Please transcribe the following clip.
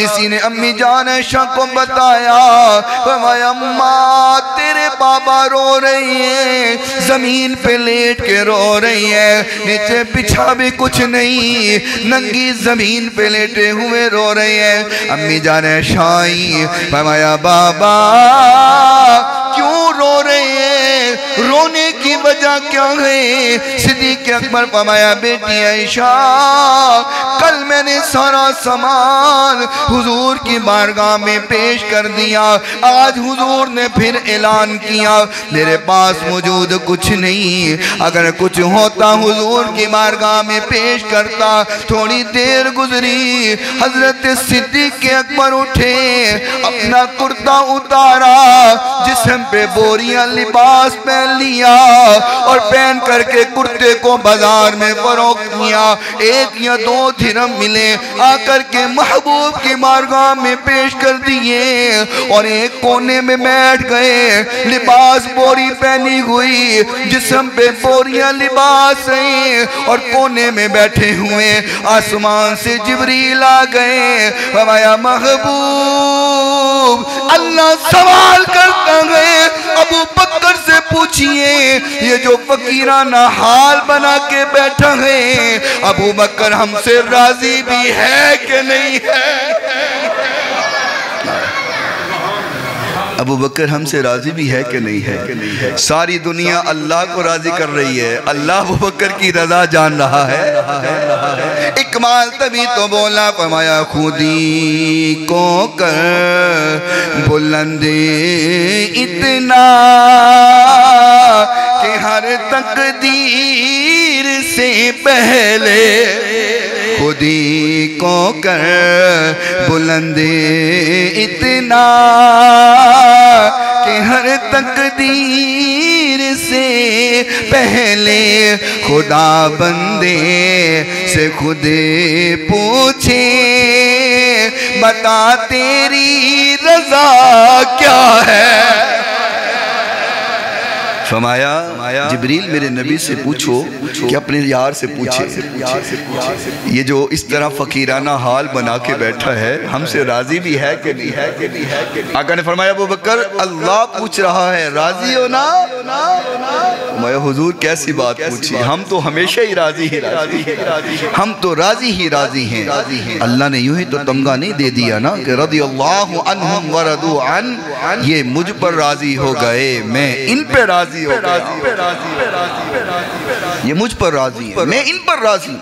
کسی نے امی جان عائشہ کو بتایا، فرمایا اماں تیرے بابا رو رہی ہیں، زمین پہ لیٹ کے رو رہی ہے، نیچے بچھا بھی کچھ نہیں، ننگی زمین پہ لیٹے ہوئے رو رہی ہے۔ امی جان عائشہ آئی، فرمایا بابا کیوں رو رہے ہیں، رونے کی وجہ کیا ہے؟ صدیق اکبر فرمایا بیٹی عائشہ کل میں نے سارا سامان حضور کی بارگاہ میں پیش کر دیا، آج حضور نے پھر اعلان کیا میرے پاس موجود کچھ نہیں، اگر کچھ ہوتا حضور کی بارگاہ میں پیش کرتا۔ تھوڑی دیر گزری، حضرت صدیق اکبر اٹھے، اپنا کرتا اتارا، جسم پہ بوریاں لباس پہن لیا اور پہن کر کے کرتے کو بازار میں فروخت کیا۔ ایک یا دو درہم ملے، آ کر کے محبوب کی بارگاہ میں پیش کر دیے اور ایک کونے میں بیٹھ گئے، لباس بوری پہنی ہوئی، جسم پہ بوریاں لباس ہیں اور کونے میں بیٹھے ہوئے آسمان سے جبریل آ گئے، فرمایا محبوب اللہ سوال کرتا ہے، ابو بکر سے پوچھئے یہ جو فقیرانہ حال بنا کے بیٹھا ہے ابو بکر ہم سے راضی بھی ہے کہ نہیں ہے؟ ابو بکر ہم سے راضی بھی ہے کہ نہیں ہے؟ ساری دنیا اللہ کو راضی کر رہی ہے، اللہ ابو بکر کی رضا جان رہا ہے۔ اکمال تبھی تو بولا، فرمایا خودی کو کر بلند اتنا کہ ہر تقدیر سے پہلے، خودی کو کر بلند اتنا کہ ہر تقدیر سے پہلے خدا بندے سے خود پوچھے بتا تیری رضا کیا ہے؟ فرمایا جبریل میرے نبی سے پوچھو کہ اپنے یار سے پوچھے یہ جو اس طرح فقیرانہ حال بنا کے بیٹھا ہے ہم سے راضی بھی ہے کہ نہیں ہے؟ آقا نے فرمایا ابو بکر اللہ پوچھ رہا ہے راضی ہو نا؟ میں حضور کیسی بات پوچھی، ہم تو ہمیشہ ہی راضی ہم تو راضی ہیں۔ اللہ نے یوں ہی تو تمغہ نہیں دے دیا نا کہ رضی اللہ عنہم ورضوا عن، یہ مجھ پر راضی ہو گئے میں ان پہ راضی ہو گیا، یہ مجھ پر راضی ہے میں ان پر راضی۔